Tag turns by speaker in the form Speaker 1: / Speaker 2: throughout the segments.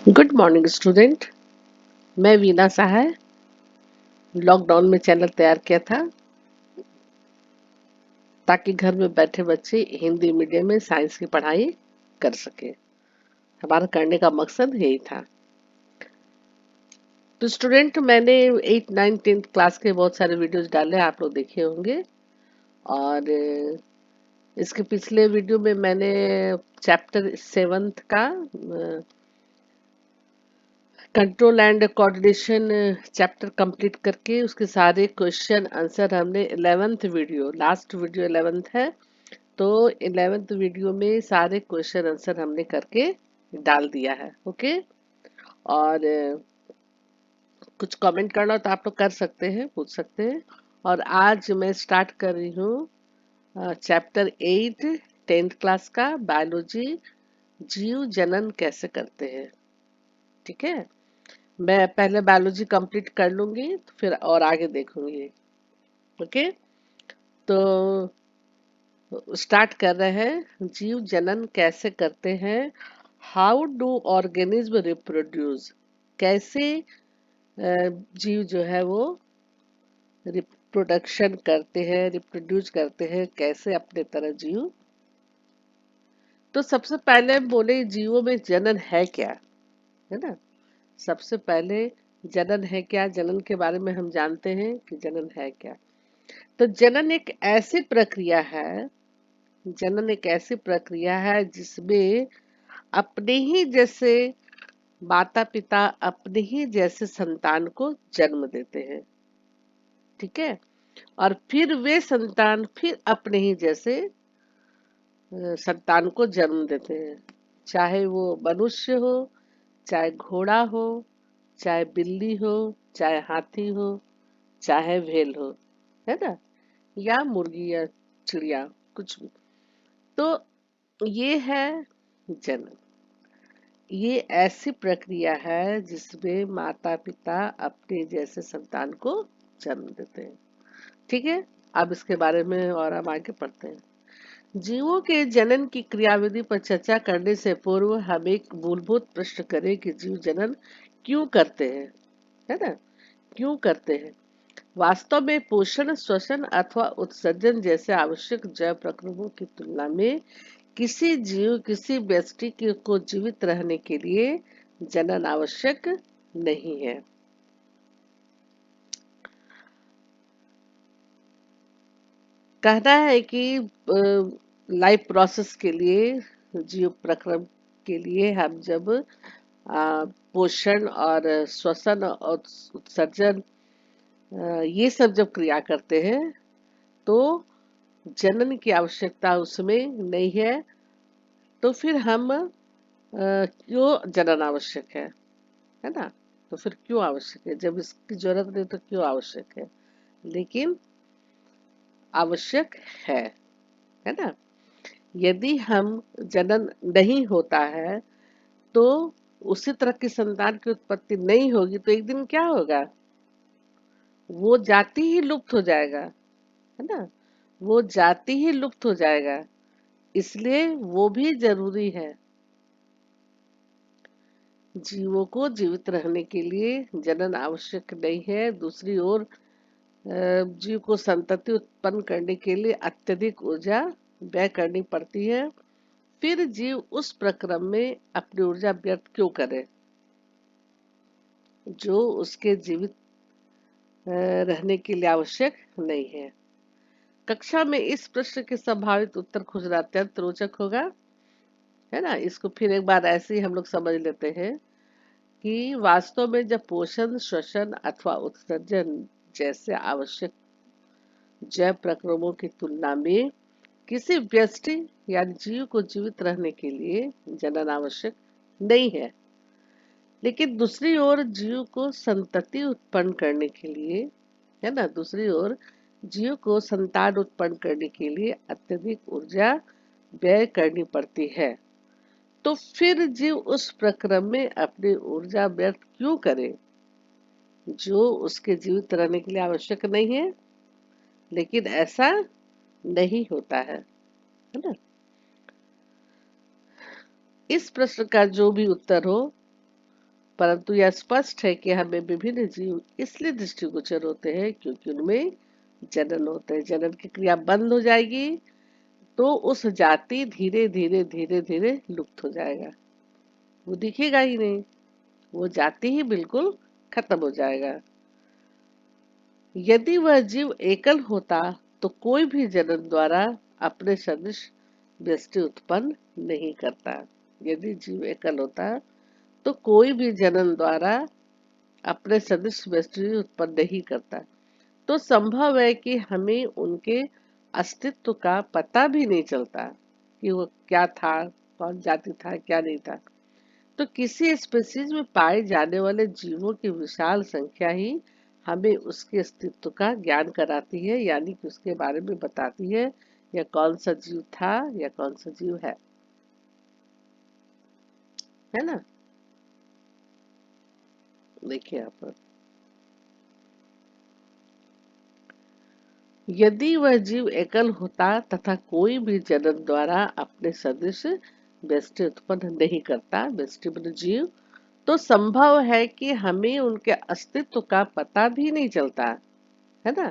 Speaker 1: Good morning student. मैं वीना सहाय lockdown में channel तैयार किया था ताकि घर में बैठे बच्चे हिंदी मीडियम में साइंस की पढ़ाई कर सके। हमारा करने का मकसद यही था। तो स्टूडेंट, मैंने 8 9 10 क्लास के बहुत सारे वीडियोस डाले, आप लोग देखे होंगे। और इसके पिछले वीडियो में मैंने चैप्टर 7 का control and coordination chapter complete करके उसके सारे क्वेश्चन आंसर हमने 11th video, last video 11th है, तो 11th वीडियो में सारे क्वेश्चन आंसर हमने करके डाल दिया है। ओके। और कुछ कमेंट करना हो तो आप लोग कर सकते हैं, पूछ सकते हैं। और आज मैं स्टार्ट कर रही हूँ चैप्टर 8 10th क्लास का बायोलॉजी, जीव जनन कैसे करते हैं। ठीक है, मैं पहले बायोलॉजी कंप्लीट कर लूंगी तो फिर और आगे देखूंगी। ओके, तो स्टार्ट कर रहे हैं। जीव जनन कैसे करते हैं, हाउ डू ऑर्गेनिज्म रिप्रोड्यूस, कैसे जीव जो है वो रिप्रोडक्शन करते हैं, रिप्रोड्यूस करते हैं, कैसे अपने तरह जीव। तो सबसे पहले बोले जीवों में जनन है क्या, है ना। सबसे पहले जनन है क्या, जनन के बारे में हम जानते हैं कि जनन है क्या। तो जनन एक ऐसी प्रक्रिया है, जनन एक ऐसी प्रक्रिया है जिसमें अपने ही जैसे माता पिता अपने ही जैसे संतान को जन्म देते हैं। ठीक है, और फिर वे संतान फिर अपने ही जैसे संतान को जन्म देते हैं, चाहे वो मनुष्य हो, चाहे घोड़ा हो, चाहे बिल्ली हो, चाहे हाथी हो, चाहे व्हेल हो, है ना, या मुर्गी या चिड़िया, कुछ भी। तो ये है जनन। ये ऐसी प्रक्रिया है जिसमें माता पिता अपने जैसे संतान को जन्म देते हैं। ठीक है, अब इसके बारे में और हम आगे पढ़ते हैं। जीवों के जनन की क्रियाविधि पर चर्चा करने से पूर्व हम एक मूलभूत प्रश्न करें कि जीव जनन क्यों करते हैं, है ना, क्यों करते हैं। वास्तव में पोषण, श्वसन अथवा उत्सर्जन जैसे आवश्यक जैव प्रक्रियाओं की तुलना में किसी जीव, किसी व्यष्टि को जीवित रहने के लिए जनन आवश्यक नहीं है। कहना है कि लाइफ प्रोसेस के लिए, जीव प्रक्रम के लिए हम जब पोषण और श्वसन और उत्सर्जन, ये सब जब क्रिया करते हैं तो जनन की आवश्यकता उसमें नहीं है। तो फिर हम क्यों जनन आवश्यक है ना। तो फिर क्यों आवश्यक है, जब इसकी जरूरत नहीं तो क्यों आवश्यक है, लेकिन आवश्यक है ना। यदि हम जनन नहीं होता है तो उसी तरह की संतान की उत्पत्ति नहीं होगी, तो एक दिन क्या होगा, वो जाति ही लुप्त हो जाएगा, है ना, वो जाति ही लुप्त हो जाएगा। इसलिए वो भी जरूरी है। जीवों को जीवित रहने के लिए जनन आवश्यक नहीं है। दूसरी ओर जीव को संतति उत्पन्न करने के लिए अत्यधिक ऊर्जा व्यय करनी पड़ती है। फिर जीव उस प्रक्रम में अपनी ऊर्जा व्यर्थ क्यों करे जो उसके जीवित रहने के लिए आवश्यक नहीं है। कक्षा में इस प्रश्न के संभावित उत्तर खोजना अत्यंत रोचक होगा, है ना। इसको फिर एक बार ऐसे ही हम लोग समझ लेते हैं कि वास्तव में जब पोषण, श्वसन अथवा उत्सर्जन जैसे आवश्यक जैव प्रक्रमों की तुलना में किसी व्यष्टि यानी जीव को जीवित रहने के लिए जनन आवश्यक नहीं है, लेकिन दूसरी ओर जीव को संतति उत्पन्न करने के लिए, है ना, दूसरी ओर जीव को संतान उत्पन्न करने के लिए अत्यधिक ऊर्जा व्यय करनी पड़ती है। तो फिर जीव उस प्रक्रम में अपनी ऊर्जा व्यर्थ क्यों करे जो उसके जीवित रहने के लिए आवश्यक नहीं है। लेकिन ऐसा नहीं होता है ना। इस प्रश्न का जो भी उत्तर हो परंतु यह स्पष्ट है कि हमें विभिन्न जीव इसलिए दृष्टिगोचर होते हैं क्योंकि उनमें जनन होते हैं। जनन की क्रिया बंद हो जाएगी तो उस जाति धीरे धीरे धीरे धीरे लुप्त हो जाएगा, वो दिखेगा ही नहीं, वो जाति ही बिल्कुल खत्म हो जाएगा। यदि वह जीव एकल होता तो कोई भी जनन द्वारा अपने सदृश व्यष्टि उत्पन्न नहीं करता। यदि जीव एकल होता तो कोई भी जनन द्वारा अपने सदृश व्यष्टि उत्पन्न नहीं करता। तो संभव है कि हमें उनके अस्तित्व का पता भी नहीं चलता कि वो क्या था, कौन जाति था, क्या नहीं था। तो किसी स्पीशीज में पाए जाने वाले जीवों की विशाल संख्या ही हमें उसके अस्तित्व का ज्ञान कराती है, यानी कि उसके बारे में बताती है या कौन सा जीव था या कौन सा जीव है ना। देखिए यहाँ पर, यदि वह जीव एकल होता तथा कोई भी जनन द्वारा अपने सदृश व्यष्टि उत्पन्न नहीं करता, व्यष्टि मतलब जीव, तो संभव है कि हमें उनके अस्तित्व का पता भी नहीं चलता, है ना,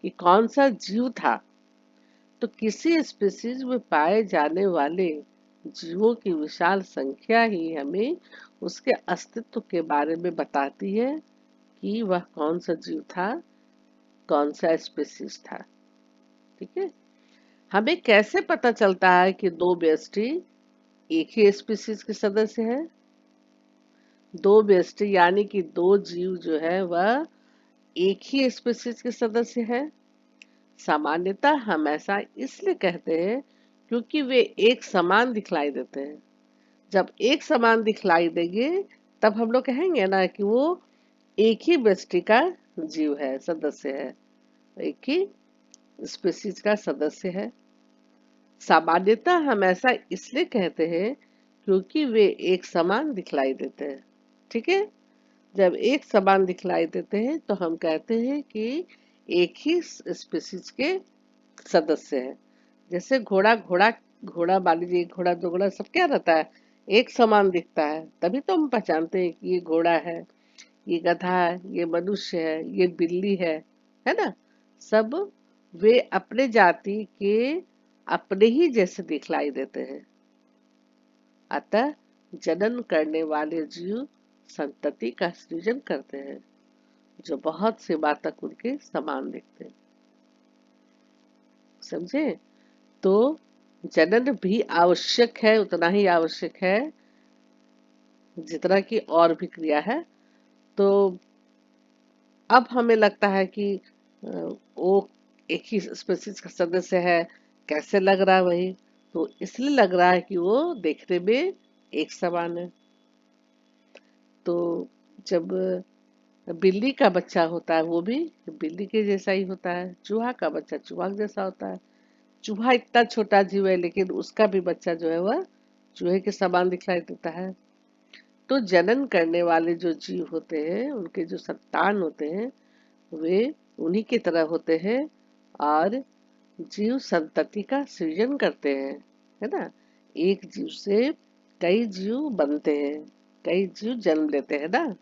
Speaker 1: कि कौन सा जीव था। तो किसी स्पीशीज में पाए जाने वाले जीवों की विशाल संख्या ही हमें उसके अस्तित्व के बारे में बताती है कि वह कौन सा जीव था, कौन सा स्पीशीज था। ठीक है, हमें कैसे पता चलता है कि दो व्यष्टि एक ही स्पीशीज के सदस्य है। दो व्यष्टि यानी कि दो जीव जो है वह एक ही स्पीशीज के सदस्य है। सामान्यतः हम ऐसा इसलिए कहते हैं क्योंकि वे एक समान दिखलाई देते हैं। जब एक समान दिखलाई देंगे तब हम लोग कहेंगे ना कि वो एक ही व्यष्टि का जीव है, सदस्य है, एक ही स्पीशीज का सदस्य है। सामान्यतः हम ऐसा इसलिए कहते हैं क्योंकि वे एक समान दिखलाई देते हैं। ठीक है, जब एक समान दिखलाई देते हैं तो हम कहते हैं कि एक ही स्पीशीज के सदस्य है। जैसे घोड़ा घोड़ा घोड़ा मान लीजिए, घोड़ा दो घोड़ा सब क्या रहता है, एक समान दिखता है, तभी तो हम पहचानते हैं कि ये घोड़ा है, ये गधा है, ये मनुष्य है, ये बिल्ली है ना। सब वे अपने जाति के अपने ही जैसे दिखलाई देते हैं। अतः जनन करने वाले जीव संतति का सृजन करते हैं जो बहुत से बात तक उनके समान दिखते हैं। समझे? तो जनन भी आवश्यक है, उतना ही आवश्यक है जितना कि और भी क्रिया है। तो अब हमें लगता है कि वो एक ही स्पीशीज का सदस्य है, कैसे लग रहा है वही, तो इसलिए लग रहा है कि वो देखने में एक समान है। तो जब बिल्ली का बच्चा होता है वो भी बिल्ली के जैसा ही होता है, चूहा का बच्चा चूहा जैसा होता है। चूहा इतना छोटा जीव है लेकिन उसका भी बच्चा जो है वह चूहे के समान दिखलाई देता है। तो जनन करने वाले जो जीव होते हैं उनके जो संतान होते हैं वे उन्हीं की तरह होते हैं और जीव संतति का सृजन करते हैं, है ना। एक जीव से कई जीव बनते हैं, कई जीव जन्म लेते हैं ना,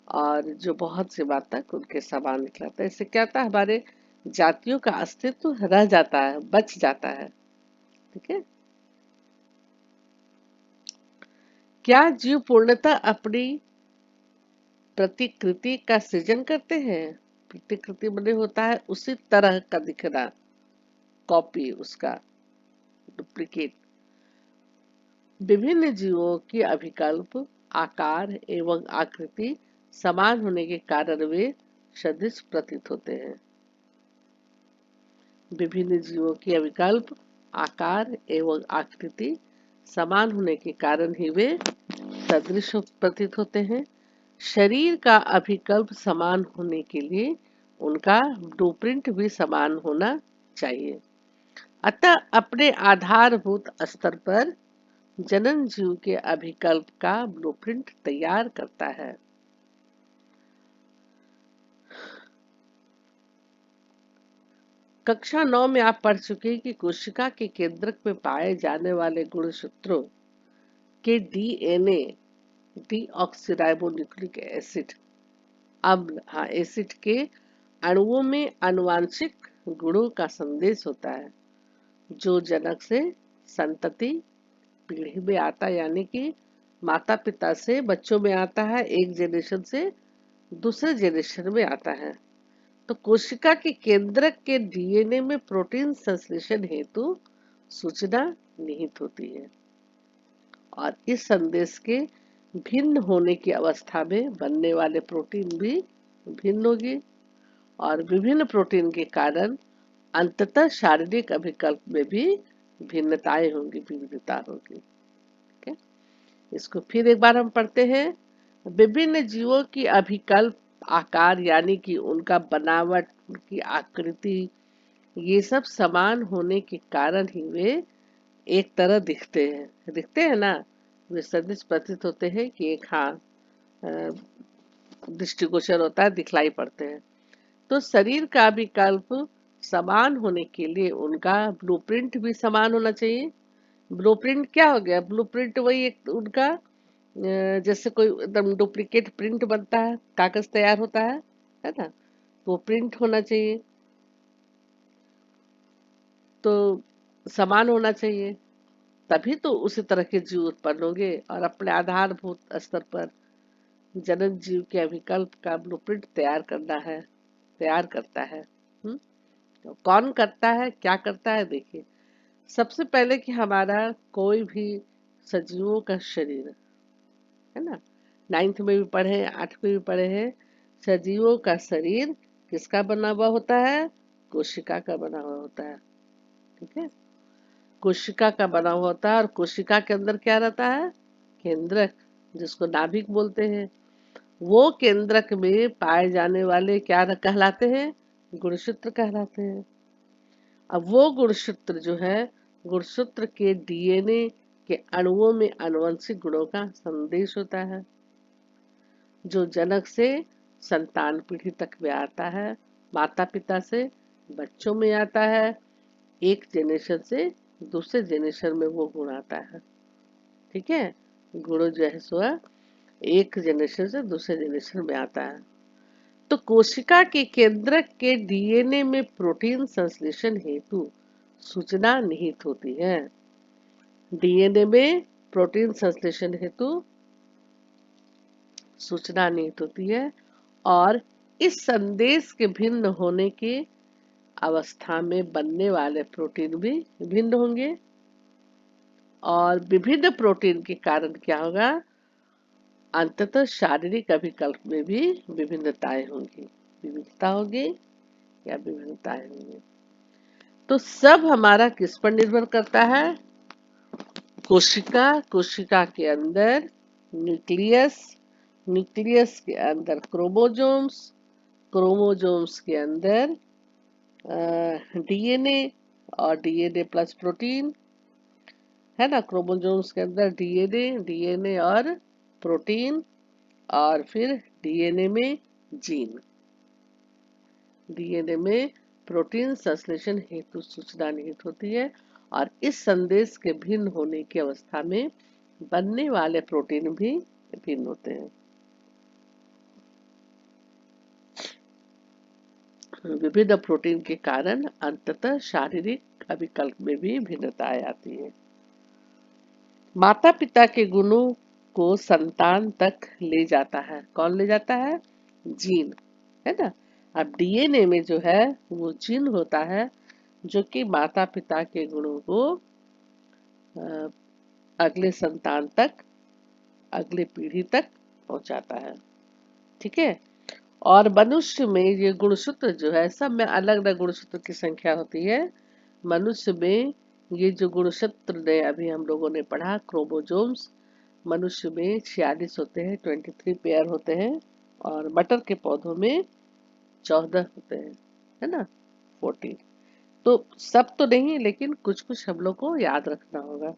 Speaker 1: और जो बहुत सी बात तक उनके समान निकलाता है। इससे क्या होता है, हमारे जातियों का अस्तित्व रह जाता है, बच जाता है। ठीक है, क्या जीव पूर्णतः अपनी प्रतिकृति का सृजन करते हैं? प्रतिकृति बने होता है उसी तरह का दिखना, कॉपी उसका, डुप्लीकेट। विभिन्न जीवों की अभिकल्प आकार एवं आकृति समान होने के कारण वे सदृश प्रतीत होते हैं। विभिन्न जीवों की अभिकल्प आकार एवं आकृति समान होने के कारण ही वे सदृश प्रतीत होते हैं। शरीर का अभिकल्प समान होने के लिए उनका ब्लूप्रिंट भी समान होना चाहिए। अतः अपने आधारभूत स्तर पर जनन जीव के अभिकल्प का ब्लूप्रिंट तैयार करता है। कक्षा 9 में आप पढ़ चुके हैं कि कोशिका के केंद्रक में पाए जाने वाले गुणसूत्रों के डीएनए डीऑक्सीराइबोन्यूक्लिक एसिड अम्ल, हाँ, एसिड के अणुओं में आनुवांशिक गुणों का संदेश होता है जो जनक से संतति पीढ़ी में आता है, यानी कि माता पिता से बच्चों में आता है, एक जनरेशन से दूसरे जनरेशन में आता है। तो कोशिका के केंद्रक के डीएनए में प्रोटीन संश्लेषण हेतु सूचना निहित होती है और इस संदेश के भिन्न होने की अवस्था में बनने वाले प्रोटीन भी भिन्न होगी और विभिन्न प्रोटीन के कारण अंततः शारीरिक अभिकल्प में भी भिन्नताएं होंगी, विविधता होगी। ठीक है, इसको फिर एक बार हम पढ़ते हैं। विभिन्न जीवों की अभिकल्प आकार यानी कि उनका बनावट, उनकी आकृति, ये सब समान होने के कारण ही वे एक तरह दिखते हैं ना, वे सदृश प्रतीत होते हैं कि एक, हाँ, दृष्टिगोचर होता है, दिखलाई पड़ते हैं। तो शरीर का विकल्प समान होने के लिए उनका ब्लूप्रिंट भी समान होना चाहिए। ब्लूप्रिंट क्या हो गया? ब्लूप्रिंट वही एक उनका जैसे कोई एकदम डुप्लीकेट प्रिंट बनता है, कागज तैयार होता है ना, वो प्रिंट होना चाहिए, तो समान होना चाहिए, तभी तो उसी तरह के जीव उत्पन्न होंगे। और अपने आधारभूत स्तर पर जनक जीव के अभिकल्प का ब्लूप्रिंट तैयार करता है। तो कौन करता है, क्या करता है? देखिए, सबसे पहले कि हमारा कोई भी सजीवों का शरीर, है ना, 9th में भी पढ़े, 8th में भी पढ़े हैं, सजीवों का शरीर किसका बना हुआ होता है? कोशिका का बना हुआ होता है। ठीक है, कोशिका का बना हुआ होता है और कोशिका के अंदर क्या रहता है? केंद्रक, जिसको नाभिक बोलते हैं। वो केंद्रक में पाए जाने वाले क्या कहलाते हैं? गुणसूत्र कहलाते हैं। अब वो गुणसूत्र जो है, गुणसूत्र के डीएनए के अणुओं में आनुवंशिक गुणों का संदेश होता है जो जनक से संतान पीढ़ी तक में आता है, माता पिता से बच्चों में आता है, एक जनरेशन से दूसरे जनरेशन में वो गुण आता है। ठीक है, गुण जो है सो एक जनरेशन से दूसरे जनरेशन में आता है। तो कोशिका के केंद्रक के डीएनए में प्रोटीन संश्लेषण हेतु सूचना निहित होती है। डीएनए में प्रोटीन संश्लेषण हेतु सूचना निहित होती है और इस संदेश के भिन्न होने की अवस्था में बनने वाले प्रोटीन भी भिन्न होंगे और विभिन्न प्रोटीन के कारण क्या होगा? अंततः शारीरिक अभिकल्प में भी विभिन्नताएं होंगी, विविधता होगी या विभिन्नताएं होंगी। तो सब हमारा किस पर निर्भर करता है? कोशिका के अंदर न्यूक्लियस, न्यूक्लियस के अंदर क्रोमोजोम्स, क्रोमोजोम्स के अंदर डीएनए और डीएनए प्लस प्रोटीन, है ना, क्रोमोजोम्स के अंदर डीएनए, डीएनए और प्रोटीन, और फिर डीएनए में जीन, डीएनए में प्रोटीन संश्लेषण हेतु सूचना निहित होती है और इस संदेश के भिन्न होने की अवस्था में बनने वाले प्रोटीन भी भिन्न होते हैं। विभिन्न प्रोटीन के कारण अंततः शारीरिक अभिकल्प में भी भिन्नताएं आती है। माता पिता के गुणों को संतान तक ले जाता है, कौन ले जाता है? जीन, है ना। अब डीएनए में जो है वो जीन होता है जो कि माता पिता के गुणों को अगले संतान तक, अगले पीढ़ी तक पहुंचाता है। ठीक है, और मनुष्य में ये गुणसूत्र जो है, सब में अलग अलग गुणसूत्र की संख्या होती है। मनुष्य में ये जो गुणसूत्र ने अभी हम लोगों ने पढ़ा, क्रोमोजोम्स, मनुष्य में 46 होते हैं, 23 पेयर होते हैं, और मटर के पौधों में 14 होते हैं, है ना, 14। तो सब तो नहीं, लेकिन कुछ कुछ हम लोग को याद रखना होगा।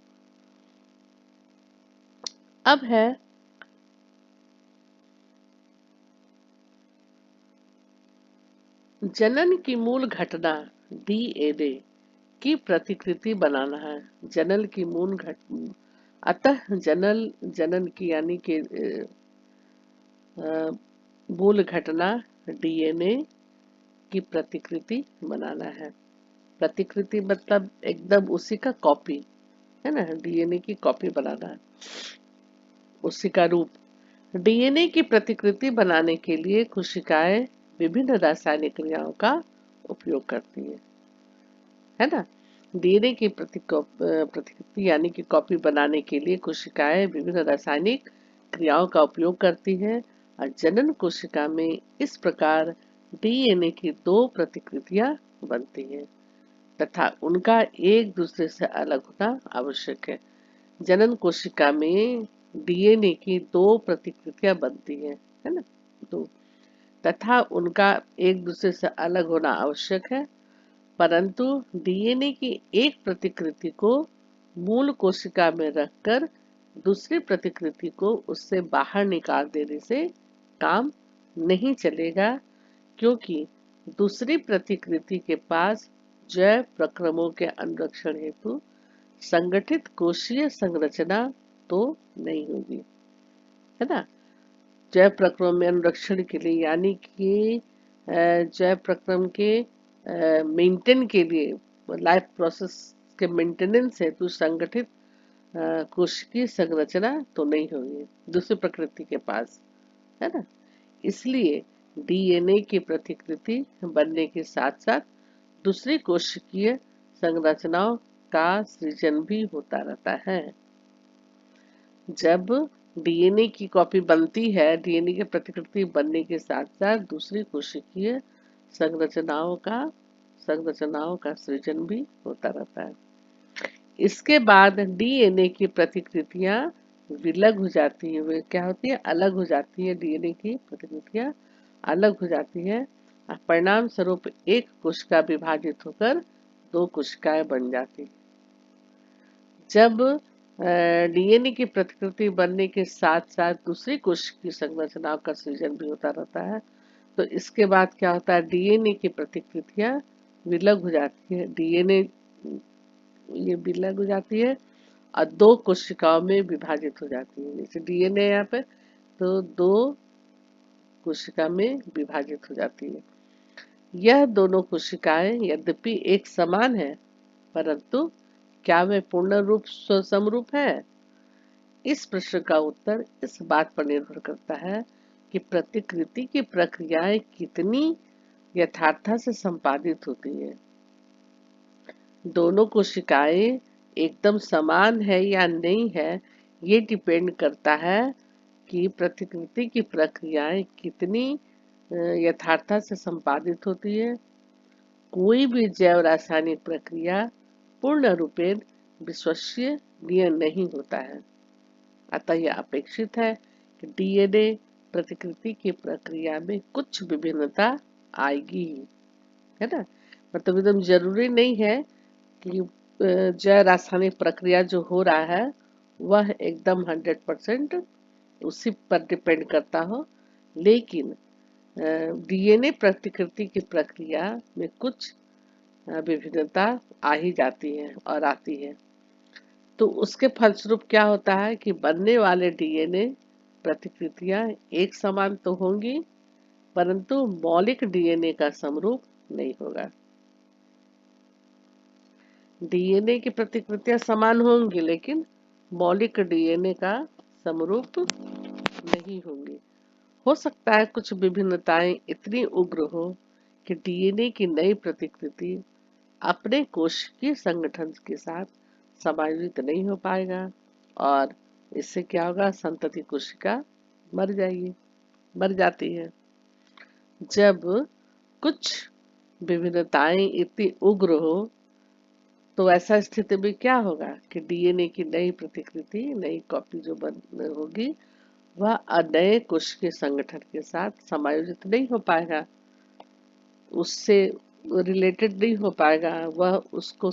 Speaker 1: अब है जनन की मूल घटना, डीएनए की प्रतिकृति बनाना है। जनन की मूल अतः जनन जनन की यानी कि मूल घटना डीएनए की प्रतिकृति बनाना है। प्रतिकृति मतलब एकदम उसी का कॉपी, है ना, डीएनए की कॉपी बनाना है, उसी का रूप। डीएनए की प्रतिकृति बनाने के लिए कोशिकाएं विभिन्न रासायनिक क्रियाओं का उपयोग करती है ना। डीएनए की प्रतिकृति यानी कि कॉपी बनाने के लिए कोशिकाएं विभिन्न रासायनिक क्रियाओं का उपयोग करती हैं और जनन कोशिका में इस प्रकार डीएनए की दो प्रतिकृतियां बनती हैं तथा उनका एक दूसरे से अलग होना आवश्यक है। जनन कोशिका में डीएनए की दो प्रतिकृतियां बनती है ना, दो, तथा उनका एक दूसरे से अलग होना आवश्यक है, परंतु डीएनए की एक प्रतिकृति को मूल कोशिका में रखकर दूसरी प्रतिकृति को उससे बाहर निकाल देने से काम नहीं चलेगा, क्योंकि दूसरी प्रतिकृति के पास जैव प्रक्रमों के अनुरक्षण हेतु संगठित कोशीय संरचना तो नहीं होगी, है ना। जैव प्रक्रम में अनुरक्षण के लिए यानी कि जैव प्रक्रम के मेंटेन के लिए, लाइफ प्रोसेस के मेंटेनेंस हेतु संगठित कोशिकीय संरचना तो नहीं होगी दूसरी प्रकृति के पास, है ना। इसलिए डीएनए की प्रतिकृति बनने के साथ साथ दूसरी कोशिकीय संरचनाओं का सृजन भी होता रहता है। जब डीएनए की कॉपी बनती है, डीएनए की प्रतिकृति बनने के साथ साथ दूसरी कोशिकीय संरचनाओं का सृजन भी होता रहता है। इसके बाद डीएनए की प्रतिकृतियां विलग हो जाती है, वे क्या होती है, अलग हो जाती है। डीएनए की प्रतिकृतियां अलग हो जाती है, परिणाम स्वरूप एक कोशिका विभाजित होकर दो कोशिकाएं बन जाती है। जब डीएनए की प्रतिकृति बनने के साथ साथ दूसरी कोशिकीय संरचनाओं का सृजन भी होता रहता है, तो इसके बाद क्या होता है, डीएनए की प्रतिकृतियां विलग हो जाती है, डीएनए ये विलग हो जाती है और दो कोशिकाओं में विभाजित हो जाती है। जैसे डीएनए यहाँ पे तो दो कोशिका में विभाजित हो जाती है। यह दोनों कोशिकाएं यद्यपि एक समान है, परंतु क्या वे पूर्ण रूप समरूप है? इस प्रश्न का उत्तर इस बात पर निर्भर करता है कि प्रतिकृति की प्रक्रियाएं कितनी यथार्थता से संपादित होती है। दोनों कोशिकाएं एकदम समान है या नहीं है, ये डिपेंड करता है कि प्रतिकृति की प्रक्रियाएं कितनी यथार्थता से संपादित होती है। कोई भी जैव रासायनिक प्रक्रिया पूर्ण रूपेण विश्वसनीय नहीं होता है, अतः यह अपेक्षित है कि डीएनए प्रतिकृति की प्रक्रिया में कुछ विभिन्नता आएगी, है ना। मतलब एकदम जरूरी नहीं है कि जैव रासायनिक प्रक्रिया जो हो रहा है वह एकदम 100% उसी पर डिपेंड करता हो, लेकिन डीएनए प्रतिकृति की प्रक्रिया में कुछ विभिन्नता आ ही जाती है और आती है। तो उसके फलस्वरूप क्या होता है कि बनने वाले डीएनए प्रतिकृतियां एक समान तो होंगी, परंतु मौलिक डीएनए का समरूप नहीं होगा। डीएनए की प्रतिकृतियां समान होंगी लेकिन मौलिक डीएनए का समरूप नहीं होंगी। हो सकता है कुछ विभिन्नताएं इतनी उग्र हो कि डीएनए की नई प्रतिकृति अपने कोशिकीय संगठन के साथ समायोजित नहीं हो पाएगा और इससे क्या होगा, संतति कोशिका मर जाती है। जब कुछ विभिन्नताएं इतनी उग्र हो तो ऐसा स्थिति में क्या होगा कि डीएनए की नई प्रतिकृति, नई कॉपी जो बन होगी वह नए कोशिकीय संगठन के साथ समायोजित नहीं हो पाएगा, उससे रिलेटेड नहीं हो पाएगा, वह उसको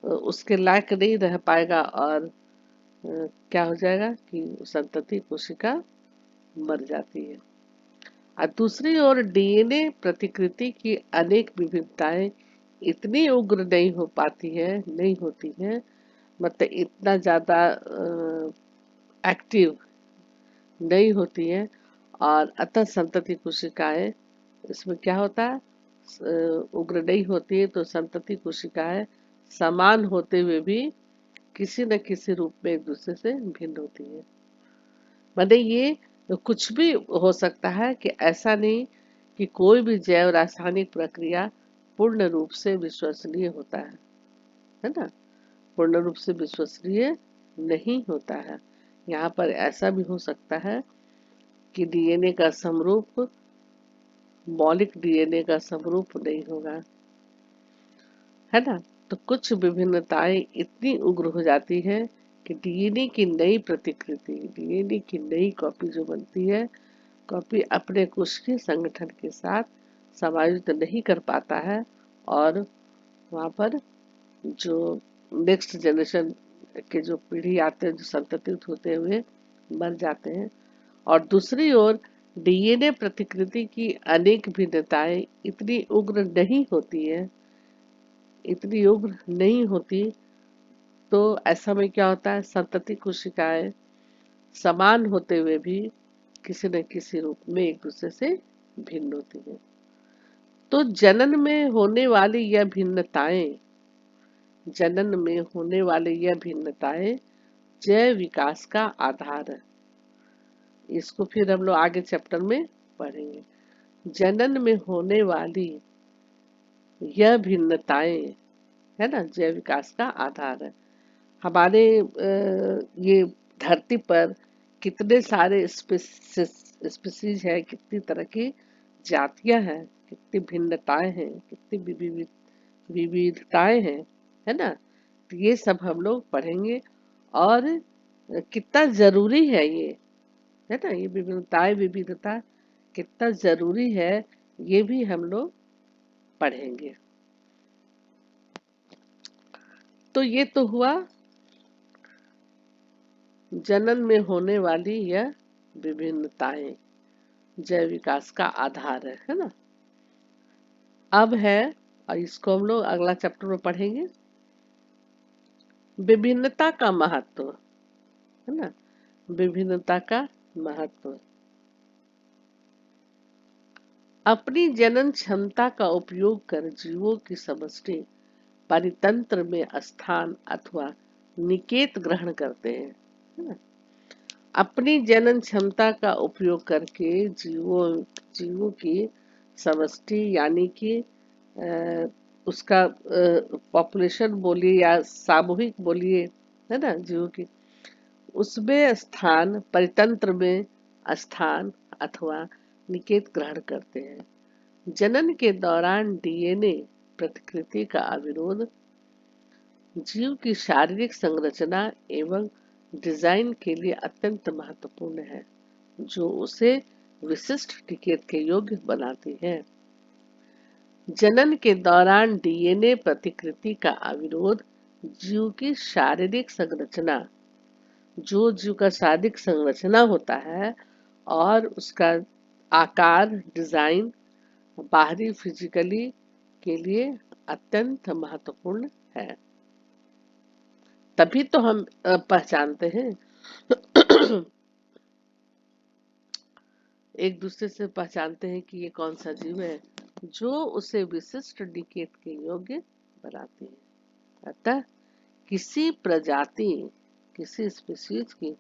Speaker 1: उसके लायक नहीं रह पाएगा और क्या हो जाएगा कि संतति कोशिका मर जाती है। और दूसरी ओर डीएनए प्रतिकृति की अनेक विभिन्नताएं इतनी उग्र नहीं होती है मतलब इतना ज्यादा एक्टिव नहीं होती है। और अतः संतति कोशिकाएं, इसमें क्या होता है, उग्र नहीं होती है, तो संतति कोशिकाएं समान होते हुए भी किसी न किसी रूप में एक दूसरे से भिन्न होती है। मतलब ये कुछ भी हो सकता है, कि ऐसा नहीं कि कोई भी जैव रासायनिक प्रक्रिया पूर्ण रूप से विश्वसनीय होता है ना, पूर्ण रूप से विश्वसनीय नहीं होता है। यहाँ पर ऐसा भी हो सकता है कि डीएनए का समरूप मौलिक डीएनए का समरूप नहीं होगा, है ना। तो कुछ विभिन्नताएं इतनी उग्र हो जाती है कि डीएनए की नई प्रतिकृति, डीएनए की नई कॉपी जो बनती है, कॉपी अपने कोश के संगठन के साथ समायोजित नहीं कर पाता है, और वहां पर जो नेक्स्ट जनरेशन के जो पीढ़ी आते हैं, जो संततित होते हुए मर जाते हैं। और दूसरी ओर डीएनए प्रतिकृति की अनेक भिन्नताएं इतनी उग्र नहीं होती है, इतनी उग्र नहीं होती, तो ऐसा में क्या होता है, संतति कोशिकाएं समान होते हुए भी किसी न किसी रूप में एक दूसरे से भिन्न होती है। तो जनन में होने वाली यह भिन्नताएं, जनन में होने वाली यह भिन्नताएं जैव विकास का आधार है। इसको फिर हम लोग आगे चैप्टर में पढ़ेंगे। जनन में होने वाली यह भिन्नताएं, है ना, जैव विकास का आधार है। हमारे ये धरती पर कितने सारे स्पीसीज है, कितनी तरह की जातियां हैं, कितनी भिन्नताएं हैं, कितनी विविधताएं हैं, है ना। तो ये सब हम लोग पढ़ेंगे, और कितना जरूरी है ये, है ना, ये विभिन्नताएं, विविधता कितना जरूरी है, ये भी हम लोग पढ़ेंगे। तो ये तो हुआ जनन में होने वाली यह विभिन्नताएं जैव विकास का आधार है ना। अब है, और इसको हम लोग अगला चैप्टर में पढ़ेंगे, विभिन्नता का महत्व, है ना, विभिन्नता का महत्व। अपनी जनन क्षमता का उपयोग कर जीवों की समष्टि परितंत्र में स्थान अथवा निकेत ग्रहण करते हैं, है ना। अपनी जनन क्षमता का उपयोग करके जीवों जीवों की समष्टि, यानी कि उसका पॉपुलेशन बोलिए या सामूहिक बोलिए, है ना, जीवों की, उसमें स्थान, परितंत्र में स्थान अथवा निकेत ग्रहण करते हैं। जनन के दौरान डीएनए प्रतिकृति का अविरोध जीव की शारीरिक संरचना एवं डिजाइन के लिए अत्यंत महत्वपूर्ण है, जो उसे विशिष्ट टिकेट के योग्य बनाती है। जनन के दौरान डीएनए प्रतिकृति का अविरोध जीव की शारीरिक संरचना, जो जीव का शारीरिक संरचना होता है और उसका आकार, डिजाइन, बाहरी फिजिकली के लिए अत्यंत महत्वपूर्ण है। तभी तो हम पहचानते हैं, एक दूसरे से पहचानते हैं कि ये कौन सा जीव है, जो उसे विशिष्ट निकेत के योग्य बनाती है। अतः किसी प्रजाति, किसी स्पीशीज की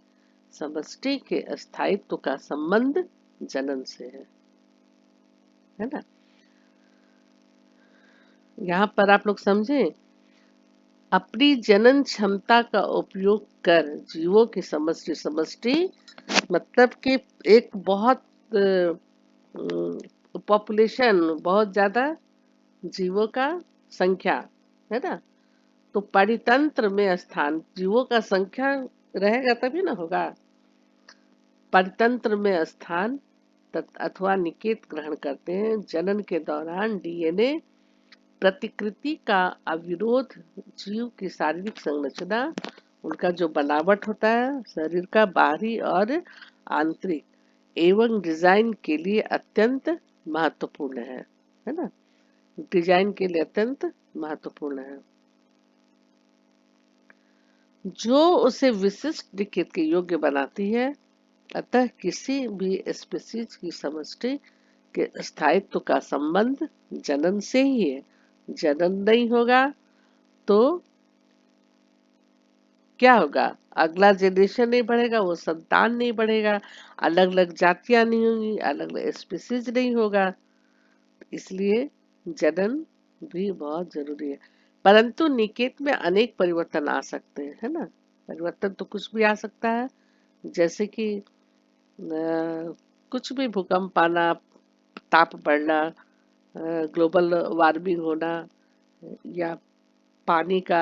Speaker 1: समष्टि के स्थायित्व का संबंध जनन से है ना। यहाँ पर आप लोग समझे, अपनी जनन क्षमता का उपयोग कर जीवों की समष्टि, समष्टि मतलब कि एक बहुत पॉपुलेशन, बहुत ज्यादा जीवों का संख्या, है ना। तो परितंत्र में स्थान, जीवों का संख्या रहेगा तभी ना होगा। परितंत्र में स्थान अथवा निकेत ग्रहण करते हैं। जनन के दौरान डीएनए प्रतिकृति का अविरोध जीव की शारीरिक संरचना, उनका जो बनावट होता है शरीर का, बाहरी और आंतरिक एवं डिजाइन के लिए अत्यंत महत्वपूर्ण है ना, डिजाइन के लिए अत्यंत महत्वपूर्ण है। जो उसे विशिष्ट निकेत के योग्य बनाती है। अतः किसी भी स्पीसीज की समष्टि के स्थायित्व का संबंध जनन से ही है। जनन नहीं होगा तो क्या होगा? अगला जनरेशन नहीं बढ़ेगा, वो संतान नहीं बढ़ेगा, अलग अलग जातियां नहीं होंगी, अलग अलग स्पीसीज नहीं होगा। इसलिए जनन भी बहुत जरूरी है। परंतु निकेत में अनेक परिवर्तन आ सकते हैं, है ना? परिवर्तन तो कुछ भी आ सकता है, जैसे कि कुछ भी भूकंप आना, ताप बढ़ना, ग्लोबल वार्मिंग होना, या पानी का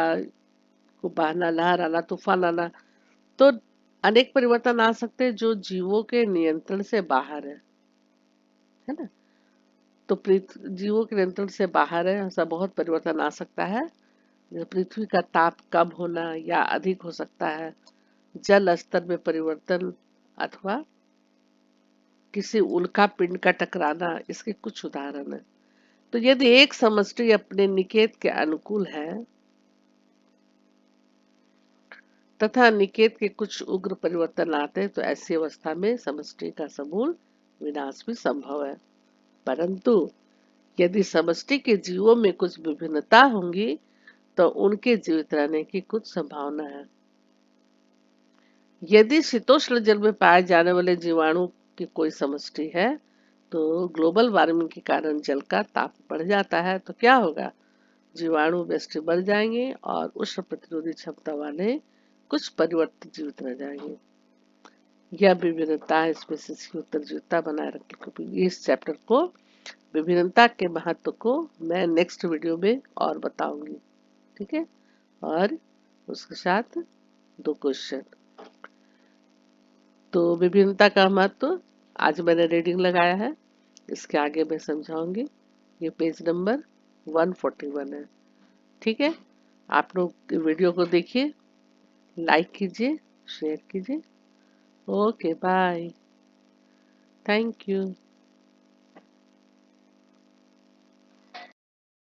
Speaker 1: को बहना, लहर आना, तूफान आना, तो अनेक परिवर्तन आ सकते हैं जो जीवों के नियंत्रण से बाहर है ना? तो जीवों के नियंत्रण से बाहर है, ऐसा बहुत परिवर्तन आ सकता है। जैसे पृथ्वी का ताप कम होना या अधिक हो सकता है, जल स्तर में परिवर्तन, अथवा किसी उल्का पिंड का टकराना, इसके कुछ उदाहरण हैं। तो यदि एक समष्टि अपने निकेत के अनुकूल है तथा निकेत के कुछ उग्र परिवर्तन आते हैं, तो ऐसी अवस्था में समष्टि का समूल विनाश भी संभव है। परंतु यदि समष्टि के जीवों में कुछ विभिन्नता होंगी तो उनके जीवित रहने की कुछ संभावना है। यदि शीतोष्ण जल में पाए जाने वाले जीवाणु की कोई समष्टि है तो ग्लोबल वार्मिंग के कारण जल का ताप बढ़ जाता है, तो क्या होगा? जीवाणु व्यष्टि बढ़ जाएंगे और उष्ण प्रतिरोधी क्षमता वाले कुछ परिवर्तित जीवित रह जाएंगे। यह विभिन्नता स्पीसीज की उत्तरजीविता बनाए रखने की। इस चैप्टर को, विभिन्नता के महत्व को, मैं नेक्स्ट वीडियो में और बताऊंगी। ठीक है? और उसके साथ 2 क्वेश्चन। तो विभिन्नता का महत्व आज मैंने रीडिंग लगाया है, इसके आगे मैं समझाऊंगी। ये पेज नंबर 141 है। ठीक है? आप लोग वीडियो को देखिए, लाइक कीजिए, शेयर कीजिए। Okay, bye. Thank you.